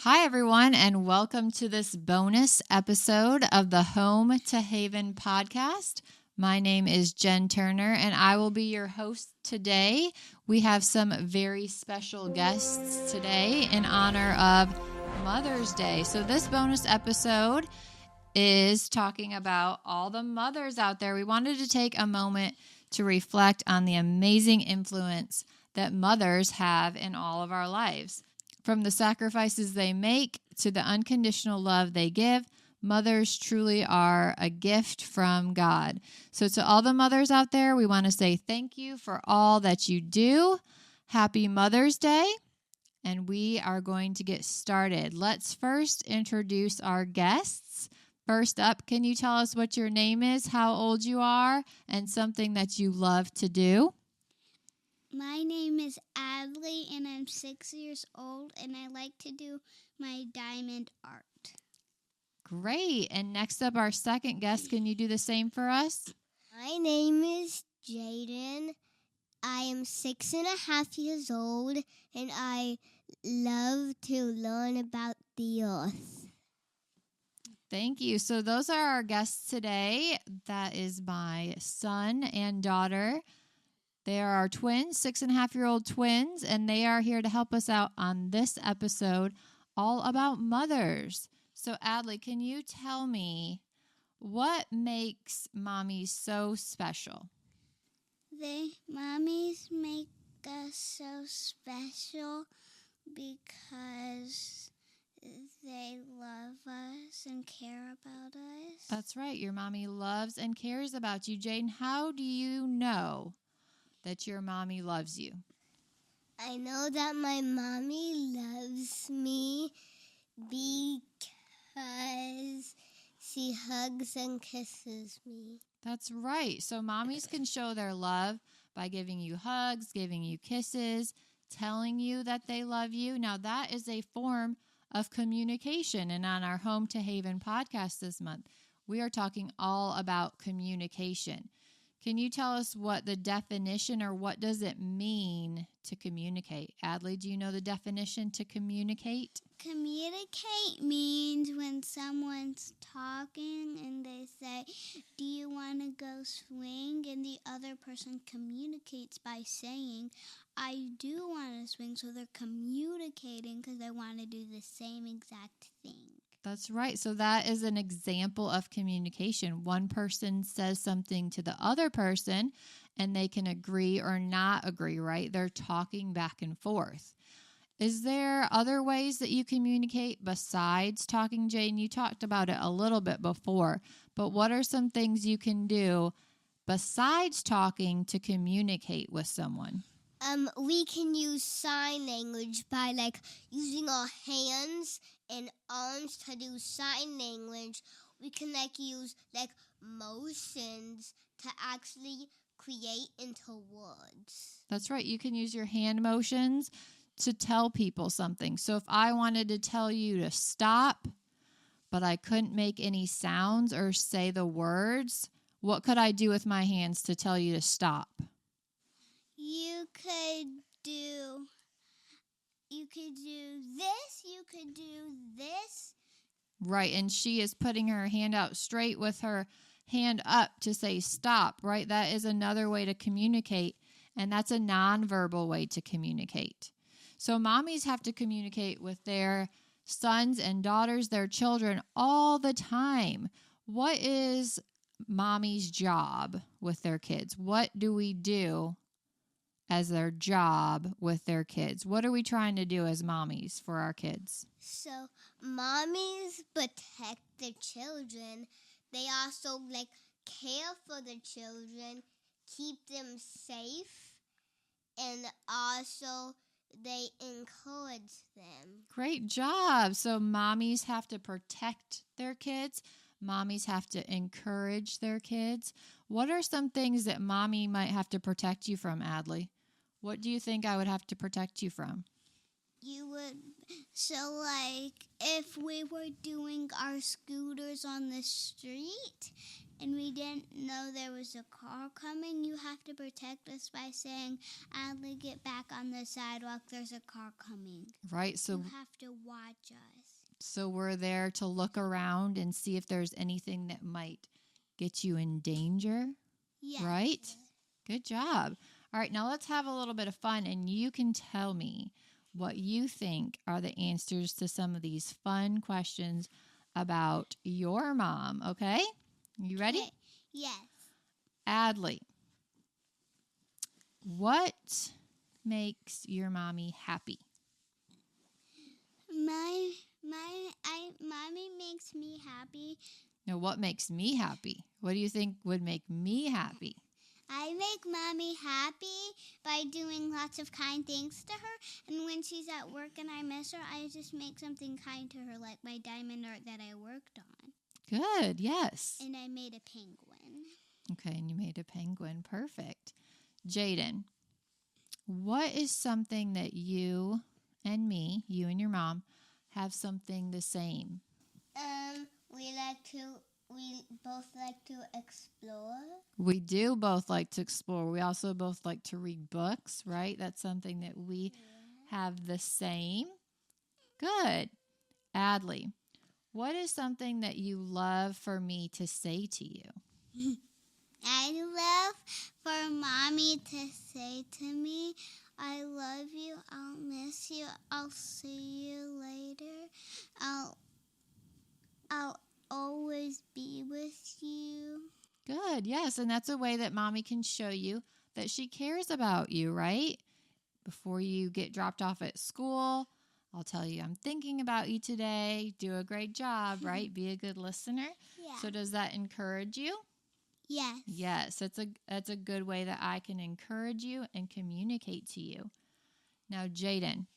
Hi, everyone, and welcome to this bonus episode of the Home to Haven podcast. My name is Jen Turner, and I will be your host today. We have some very special guests today in honor of Mother's Day. So this bonus episode is talking about all the mothers out there. We wanted to take a moment to reflect on the amazing influence that mothers have in all of our lives. From the sacrifices they make to the unconditional love they give, mothers truly are a gift from God. So to all the mothers out there, we want to say thank you for all that you do. Happy Mother's Day. And we are going to get started. Let's first introduce our guests. First up, can you tell us what your name is, how old you are, and something that you love to do? My name is Adley, and I'm 6 years old, and I like to do my diamond art. Great. And next up, our second guest, can you do the same for us? My name is Jaiden. I am 6.5 years old, and I love to learn about the earth. Thank you. So those are our guests today. That is my son and daughter. They are our twins, 6.5-year-old twins, and they are here to help us out on this episode all about mothers. So, Adley, can you tell me what makes mommies so special? Mommies make us so special because they love us and care about us. That's right. Your mommy loves and cares about you. Jaiden, how do you know that your mommy loves you? I know that my mommy loves me because she hugs and kisses me. That's right. So mommies can show their love by giving you hugs, giving you kisses, telling you that they love you. Now, that is a form of communication. And on our Home to Haven podcast this month, we are talking all about communication. Can you tell us what the definition or what does it mean to communicate? Adley, do you know the definition to communicate? Communicate means when someone's talking and they say, "Do you want to go swing?" And the other person communicates by saying, "I do want to swing." So they're communicating because they want to do the same exact thing. That's right. So that is an example of communication. One person says something to the other person and they can agree or not agree, right? They're talking back and forth. Is there other ways that you communicate besides talking, Jaiden? You talked about it a little bit before, but what are some things you can do besides talking to communicate with someone? We can use sign language by using our hands and arms to do sign language. We can use motions to actually create into words. That's right. You can use your hand motions to tell people something. So if I wanted to tell you to stop, but I couldn't make any sounds or say the words, what could I do with my hands to tell you to stop? You could do this, you could do this. Right, and she is putting her hand out straight with her hand up to say stop, right? That is another way to communicate, and that's a nonverbal way to communicate. So mommies have to communicate with their sons and daughters, their children, all the time. What is mommy's job with their kids? What do we do as their job with their kids? What are we trying to do as mommies for our kids? So mommies protect the children. They also care for the children, keep them safe, and also they encourage them. Great job. So mommies have to protect their kids. Mommies have to encourage their kids. What are some things that mommy might have to protect you from, Adley? What do you think I would have to protect you from? You would, if we were doing our scooters on the street and we didn't know there was a car coming, you have to protect us by saying, Adley, get back on the sidewalk. There's a car coming. Right. So You have to watch us. So we're there to look around and see if there's anything that might get you in danger. Yes. Right? Good job. All right, now let's have a little bit of fun, and you can tell me what you think are the answers to some of these fun questions about your mom, okay? You ready? Okay. Yes. Adley, what makes your mommy happy? Mommy makes me happy. Now, what makes me happy? What do you think would make me happy? I make Mommy happy by doing lots of kind things to her. And when she's at work and I miss her, I just make something kind to her, like my diamond art that I worked on. Good, yes. And I made a penguin. Okay, and you made a penguin. Perfect. Jaiden, what is something that you and me, you and your mom, have something the same? We both like to explore. We do both like to explore. We also both like to read books, right? That's something that we have the same. Good. Adley, what is something that you love for me to say to you? I love for Mommy to say to me, I love you, I'll miss you, I'll see you later, I'll always be with you. Good, yes, and that's a way that Mommy can show you that she cares about you, right? Before you get dropped off at school, I'll tell you, I'm thinking about you today. Do a great job, right? Be a good listener. Yeah. So does that encourage you? Yes. Yes, that's a good way that I can encourage you and communicate to you. Now, Jaiden,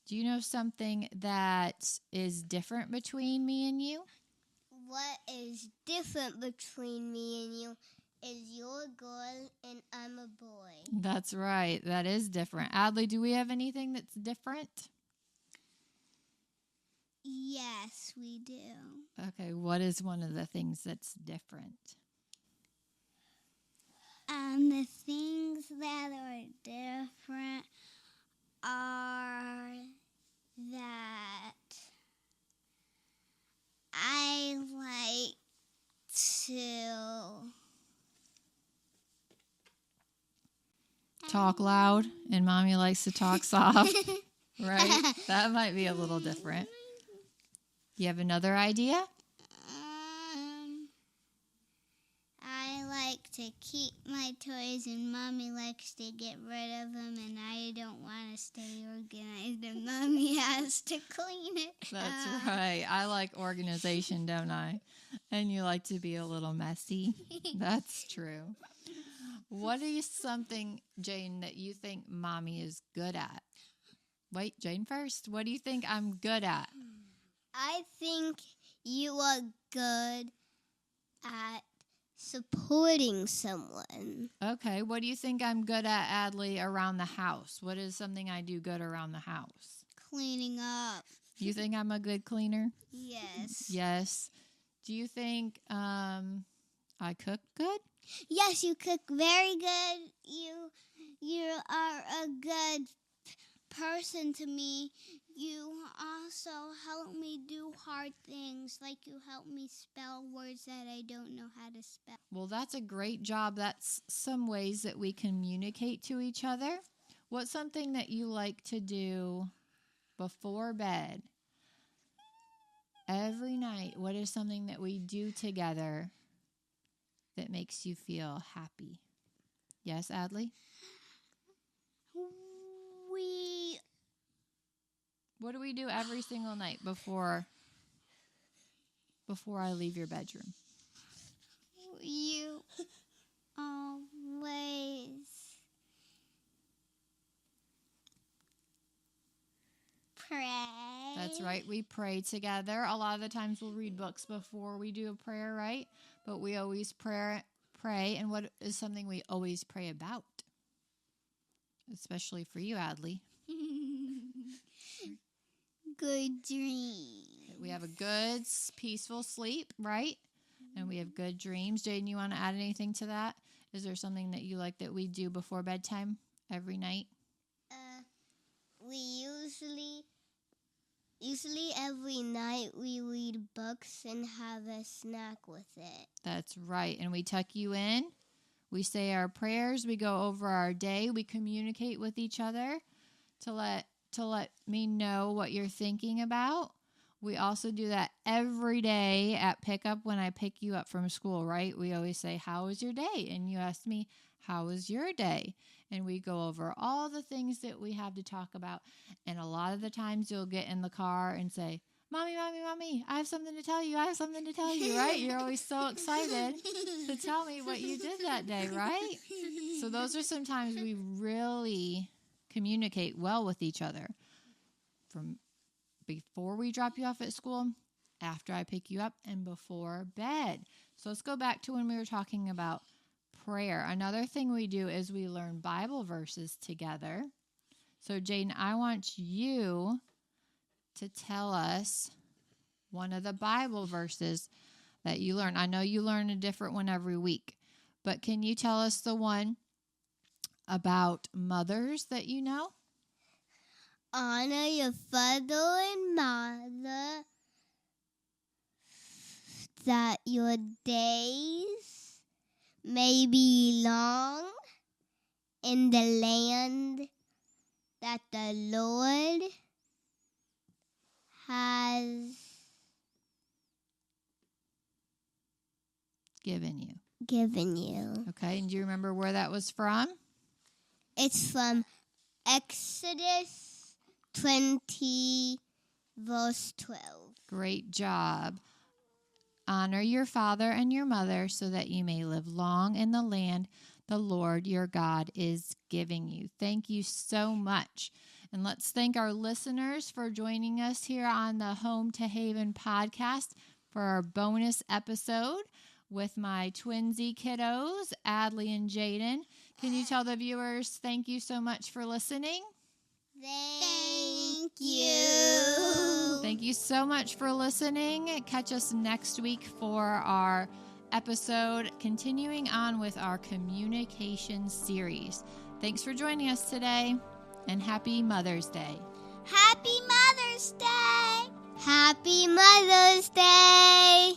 do you know something that is different between me and you? What is different between me and you is you're a girl and I'm a boy. That's right. That is different. Adley, do we have anything that's different? Yes, we do. Okay, what is one of the things that's different? The things that are different are that I like to Talk loud and Mommy likes to talk soft, right? That might be a little different. You have another idea? I like to keep my toys and Mommy likes to get rid of them and I don't want to stay organized and Mommy has to clean it. That's right. I like organization, don't I? And you like to be a little messy. That's true. What is something, Jane, that you think Mommy is good at? Wait, Jane first. What do you think I'm good at? I think you are good at supporting someone. Okay, what do you think I'm good at, Adley, around the house? What is something I do good around the house? Cleaning up. You think I'm a good cleaner? Yes. Yes. Do you think I cook good? Yes, you cook very good. You are a good person to me. You also help me do hard things, like you help me spell words that I don't know how to spell. Well, that's a great job. That's some ways that we communicate to each other. What's something that you like to do before bed? Every night, what is something that we do together that makes you feel happy? Yes, Adley? What do we do every single night before I leave your bedroom? You always pray. That's right. We pray together. A lot of the times we'll read books before we do a prayer, right? But we always pray. And what is something we always pray about? Especially for you, Adley. Good dream. We have a good, peaceful sleep, right? and we have good dreams. Jaiden, you want to add anything to that? Is there something that you like that we do before bedtime every night? We usually every night we read books and have a snack with it. That's right. And we tuck you in. We say our prayers. We go over our day. We communicate with each other to let me know what you're thinking about. We also do that every day at pickup when I pick you up from school, right? We always say, "How was your day?" And you ask me, "How was your day?" And we go over all the things that we have to talk about. And a lot of the times you'll get in the car and say, "Mommy, Mommy, Mommy, I have something to tell you. I have something to tell you," right? You're always so excited to tell me what you did that day, right? So those are some times we really communicate well with each other. From before we drop you off at school, after I pick you up, and before bed. So let's go back to when we were talking about prayer. Another thing we do is we learn Bible verses together. So Jaiden, I want you to tell us one of the Bible verses that you learn. I know you learn a different one every week, but can you tell us the one about mothers that you know? Honor your father and mother, that your days may be long in the land that the Lord has Given you. Okay, and do you remember where that was from? It's from Exodus 20, verse 12. Great job. Honor your father and your mother so that you may live long in the land the Lord your God is giving you. Thank you so much. And let's thank our listeners for joining us here on the Home to Haven podcast for our bonus episode with my twinsy kiddos, Adley and Jaiden. Can you tell the viewers thank you so much for listening? Thank you. Thank you so much for listening. Catch us next week for our episode continuing on with our communication series. Thanks for joining us today, and happy Mother's Day. Happy Mother's Day! Happy Mother's Day!